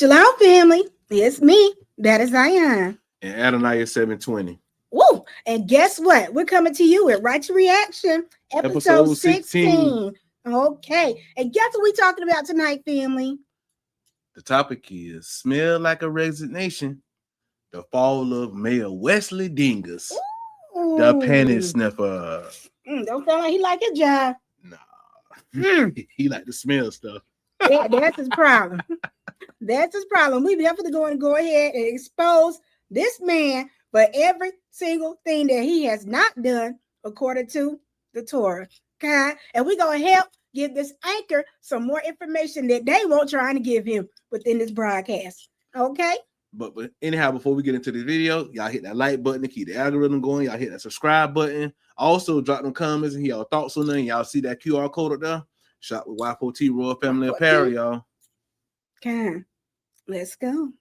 Shalom, family. It's me. That is Zion. And Adonai 720. Woo! And guess what? We're coming to you with Right to Reaction, episode 16. Okay. And guess what we're talking about tonight, family? The topic is Smell Like a Resignation, the fall of Mayor Wesley Dingus, the panty sniffer. Don't sound like he like his job. Nah. He like to smell stuff. That's his problem. That's his problem. We definitely going to go ahead and expose this man for every single thing that he has not done according to the Torah. Okay? And we're going to help give this anchor some more information that they won't trying to give him within this broadcast. Okay? But anyhow, before we get into this video, y'all hit that like button to keep the algorithm going. Y'all hit that subscribe button. Also, drop them comments and y'all thoughts on them. Y'all see that QR code up there? Shop with Y4T Royal Family Apparel, y'all. Okay. Let's go.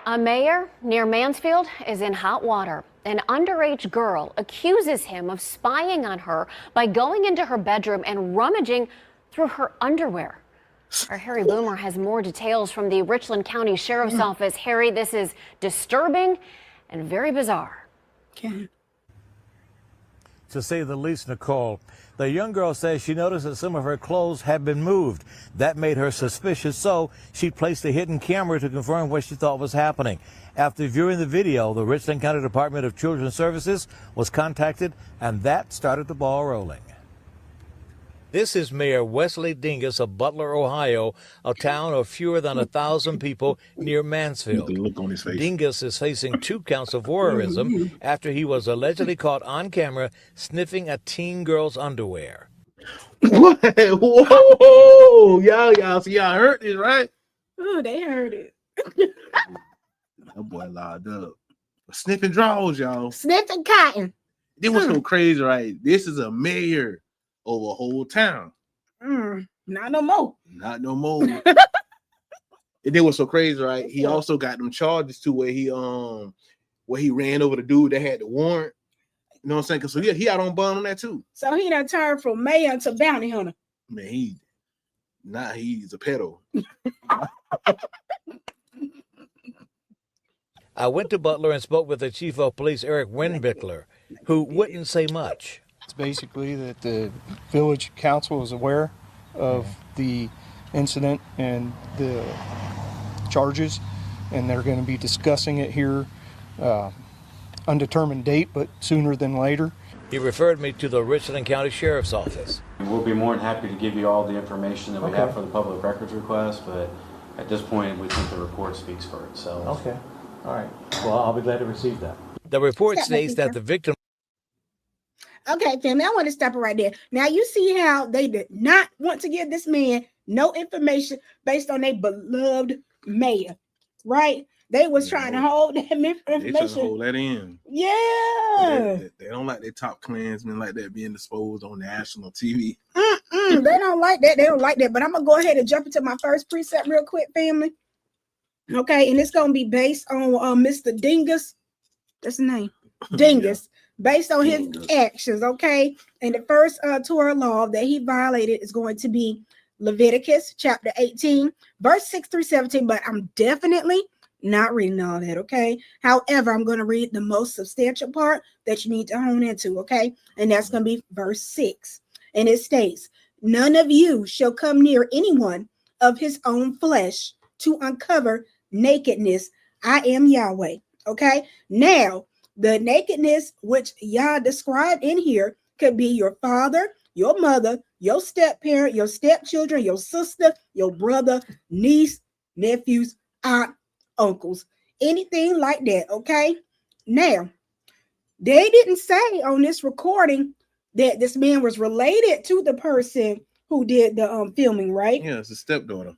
A mayor near Mansfield is in hot water. An underage girl accuses him of spying on her by going into her bedroom and rummaging through her underwear. Our Harry Boomer has more details from the Richland County Sheriff's Office. Harry, this is disturbing and very bizarre. Okay. To say the least, Nicole. The young girl says she noticed that some of her clothes had been moved. That made her suspicious, so she placed a hidden camera to confirm what she thought was happening. After viewing the video, the Richland County Department of Children's Services was contacted, and that started the ball rolling. This is Mayor Wesley Dingus of Butler, Ohio, a town of fewer than 1,000 people near Mansfield. Look on his face. Dingus is facing 2 counts of voyeurism after he was allegedly caught on camera sniffing a teen girl's underwear. What? Whoa! Y'all heard this, right? Oh, they heard it. That boy locked up. Sniffing drawers, y'all. Sniffing cotton. This was so crazy, right? This is a mayor over a whole town. Not no more. Not no more. And then what's so crazy, right? He also got them charges too, where he ran over the dude that had the warrant. You know what I'm saying? So he out on bond on that too. So he done turned from mayor to bounty hunter. Man, he's a pedo. I went to Butler and spoke with the chief of police, Eric Winbickler, who wouldn't say much. It's basically that the village council is aware of the incident and the charges, and they're going to be discussing it here, undetermined date, but sooner than later. He referred me to the Richland County Sheriff's Office. We'll be more than happy to give you all the information that we have for the public records request, but at this point, we think the report speaks for itself. Okay. All right. Well, I'll be glad to receive that. The report states that the victim... Okay, family, I want to stop it right there. Now, you see how they did not want to give this man no information based on their beloved mayor, right? They was trying to hold that information. They trying to hold that in. Yeah. They don't like their top Klansmen like that being exposed on national TV. They don't like that. They don't like that. But I'm going to go ahead and jump into my first precept real quick, family. Okay, and it's going to be based on Mr. Dingus. That's the name. Dingus. Based on his actions, okay? And the first Torah law that he violated is going to be Leviticus chapter 18, verse 6 through 17, but I'm definitely not reading all that, okay? However, I'm going to read the most substantial part that you need to hone into, okay? And that's going to be verse 6. And it states, "None of you shall come near anyone of his own flesh to uncover nakedness. I am Yahweh," okay? Now, the nakedness which Yah described in here could be your father, your mother, your step-parent, your stepchildren, your sister, your brother, niece, nephews, aunt, uncles, anything like that, okay? Now, they didn't say on this recording that this man was related to the person who did the filming, right? Yeah, it's a stepdaughter.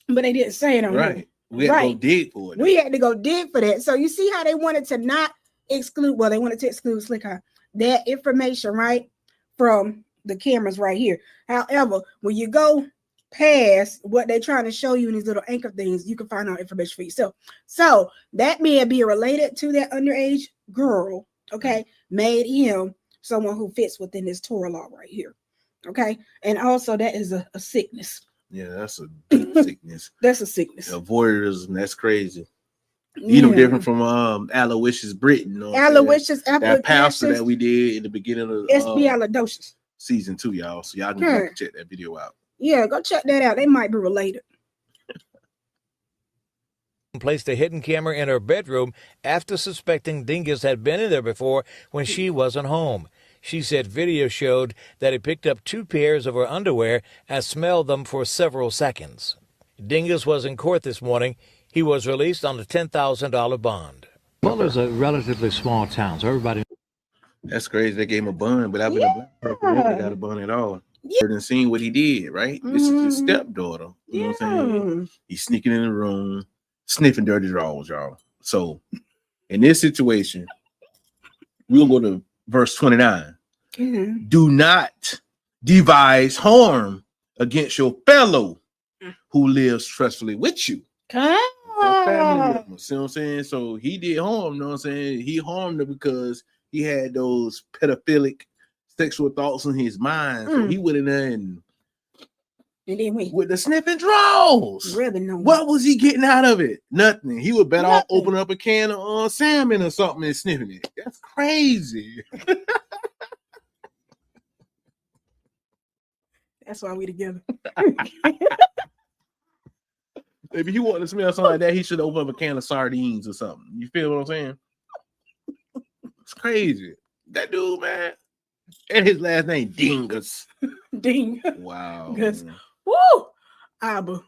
But they didn't say it on right. Here. We had to go dig for it. We had to go dig for that. So you see how they wanted to not exclude, well, they wanted to exclude Slicker, that information, right, from the cameras right here. However, when you go past what they're trying to show you in these little anchor things, you can find out information for yourself. So that man being related to that underage girl, okay, made him someone who fits within this Torah law right here. Okay. And also that is a sickness. Yeah, that's a deep sickness. That's a sickness. Voyeurism, that's crazy. You know, different from Aloysius Britton. You know Aloysius that pastor that we did in the beginning of Allodosis season 2, y'all. So y'all can check that video out. Yeah, go check that out. They might be related. Placed a hidden camera in her bedroom after suspecting Dingus had been in there before when she wasn't home. She said video showed that he picked up 2 pairs of her underwear and smelled them for several seconds. Dingus was in court this morning. He was released on a $10,000 bond. Butler's a relatively small town, so everybody... That's crazy. They gave him a bond, but I've been a black person, never got a bond at all. And seen what he did, right? This is his stepdaughter. You know what I'm saying? He's sneaking in the room, sniffing dirty drawers, y'all. So in this situation, we'll go to verse 29. Do not devise harm against your fellow who lives trustfully with you. See what I'm saying? So he did harm, you know what I'm saying? He harmed her because he had those pedophilic sexual thoughts in his mind. So he went in there and then with the sniffing drawers. What was he getting out of it? Nothing. He would better off open up a can of salmon or something and sniffing it. That's crazy. That's why we together. If he wanted to smell something like that, he should open up a can of sardines or something. You feel what I'm saying? It's crazy. That dude, man. And his last name, Dingus. Dingus. Wow. Woo! Abba.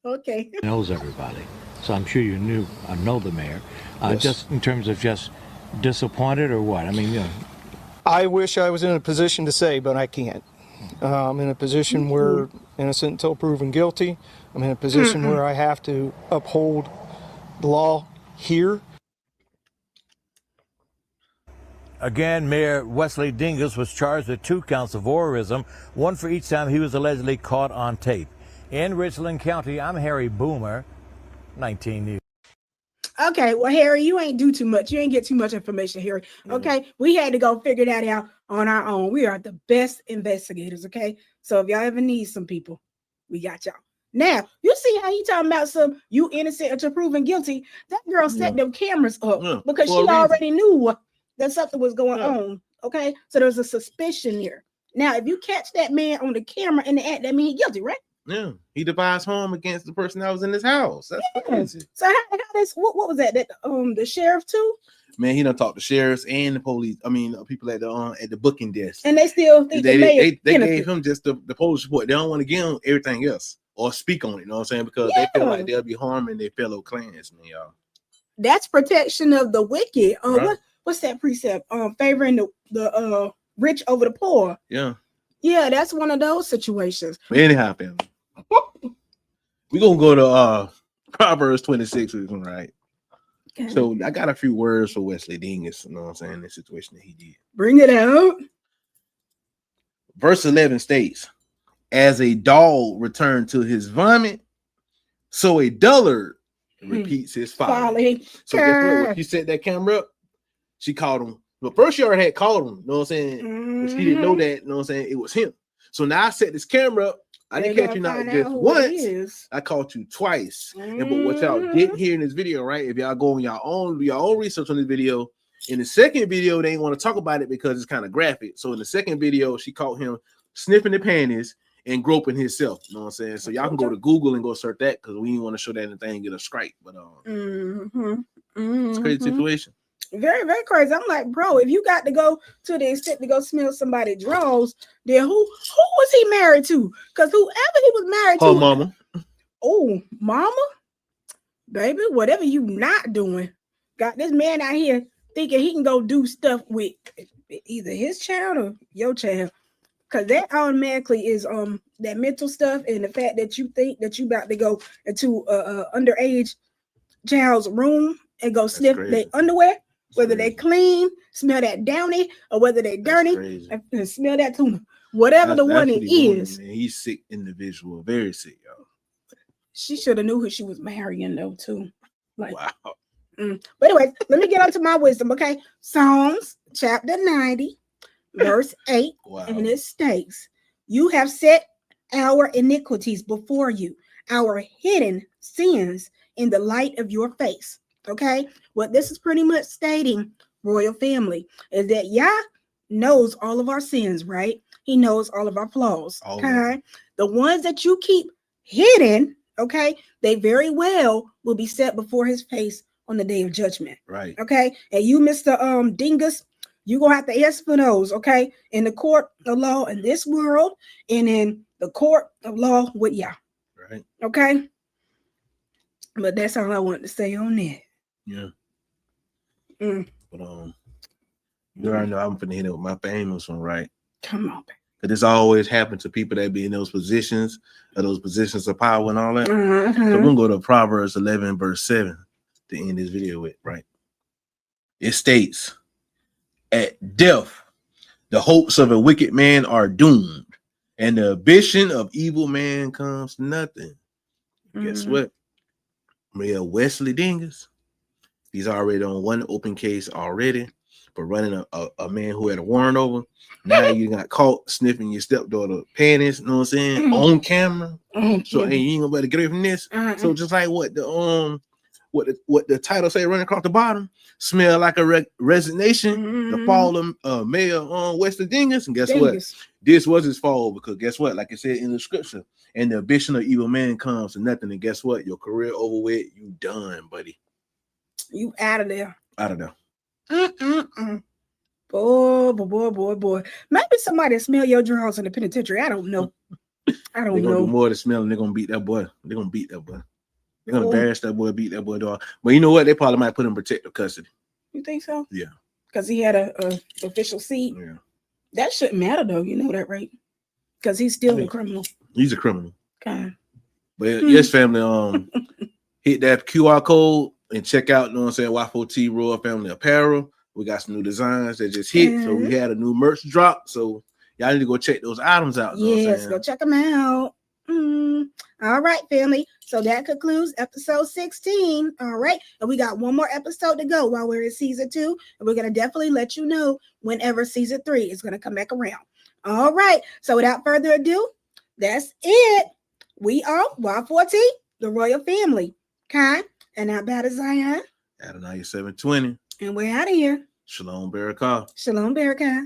Okay. He knows everybody. So I'm sure you know the mayor. Yes. Just in terms of just disappointed or what? I mean, you know. I wish I was in a position to say, but I can't. I'm in a position where innocent until proven guilty. I'm in a position where I have to uphold the law here. Again, Mayor Wesley Dingus was charged with 2 counts of voyeurism, 1 for each time he was allegedly caught on tape. In Richland County, I'm Harry Boomer, 19 News. Okay, well, Harry, you ain't do too much. You ain't get too much information, Harry. Okay, we had to go figure that out on our own. We are the best investigators, okay? So if y'all ever need some people, we got y'all. Now, you see how he talking about some you innocent until proven guilty. That girl set them cameras up because she already knew that something was going on, okay? So there's a suspicion here. Now, if you catch that man on the camera in the act, that means he's guilty, right? Yeah, he devised harm against the person that was in his house. That's crazy. So how this? What was that? That the sheriff too? Man, he done talked to sheriffs and the police. I mean, people at the booking desk, and they still think they gave him just the police report. They don't want to give him everything else or speak on it. You know what I'm saying? Because they feel like they'll be harming their fellow clansmen, y'all. That's protection of the wicked. What's that precept? Favoring the rich over the poor. Yeah, that's one of those situations. But anyhow, family. We're gonna go to Proverbs 26, right? Okay. So I got a few words for Wesley Dingus, you know what I'm saying, the situation that he did. Bring it out. Verse 11 states, as a dog returned to his vomit, so a dullard repeats his folly. So guess what? When she set that camera up, she called him. But first she already had called him, you know what I'm saying? But she didn't know that, you know what I'm saying? It was him. So now I set this camera up. I didn't catch you not just once. I caught you twice. And but what y'all didn't hear in this video, right? If y'all go on your own research on this video, in the second video, they didn't want to talk about it because it's kind of graphic. So in the second video, she caught him sniffing the panties and groping himself. You know what I'm saying? So y'all can go to Google and go search that because we didn't want to show that anything and get a strike. But it's a crazy situation. Very, very crazy. I'm like, bro, if you got to go to the extent to go smell somebody's drawers, then who was he married to? Because whoever he was married to, mama. Oh, mama, baby, whatever you not doing, got this man out here thinking he can go do stuff with either his child or your child. Because that automatically is that mental stuff and the fact that you think that you about to go into underage child's room and go sniff their underwear. Whether they clean, smell that downy, or whether they dirty, and smell that tuna. Whatever the one it is. Man. He's sick individual, very sick, y'all. She should have knew who she was marrying, though, too. Like, wow. But anyway, let me get on to my wisdom, okay? Psalms chapter 90, verse 8, and it states, You have set our iniquities before you, our hidden sins in the light of your face. Okay, what this is pretty much stating, royal family, is that Yah knows all of our sins, right? He knows all of our flaws. Okay, the ones that you keep hidden, okay, they very well will be set before his face on the day of judgment. Right. Okay, and you, Mr. Dingus, you're gonna have to answer for those, okay, in the court of law in this world and in the court of law with Yah. Right. Okay. But that's all I wanted to say on that. Yeah. But you already know I'm finna hit it with my famous one, right? Come on, baby. Because this always happens to people that be in those positions of power and all that. So we're gonna go to Proverbs 11, verse 7 to end this video with, right? It states, at death, the hopes of a wicked man are doomed, and the ambition of evil man comes to nothing. Guess what? Mayor Wesley Dingus, he's already on one open case already for running a man who had a warrant over. Now you got caught sniffing your stepdaughter panties, you know what I'm saying, on camera. So you ain't gonna better get away from this. So just like what the title say running across the bottom, smell like a resignation, the fall of Mayor Wesley Dingus. And guess what? This was his fall, because guess what? Like it said in the scripture, and the ambition of evil man comes to nothing. And guess what? Your career over with. You done, buddy. You out of there. Out of there. Boy. Maybe somebody smell your drawers in the penitentiary. I don't know. I don't know. They're gonna do more than smelling. They're gonna beat that boy. They're gonna beat that boy. They're gonna embarrass that boy, beat that boy dog. But you know what? They probably might put him in protective custody. You think so? Yeah. Because he had a official seat. Yeah. That shouldn't matter though. You know that, right? Because he's still a criminal. He's a criminal. Okay. But yes, family, hit that QR code and check out, you know what I'm saying, Y4T Royal Family Apparel. We got some new designs that just hit. So we had a new merch drop. So y'all need to go check those items out. Yes, go check them out. All right, family. So that concludes episode 16. All right. And we got one more episode to go while we're in season 2. And we're going to definitely let you know whenever season 3 is going to come back around. All right. So without further ado, that's it. We are Y4T, the royal family. Okay. And now Baht Zion. Adonai 720. And we're out of here. Shalom Barakah. Shalom Barakah.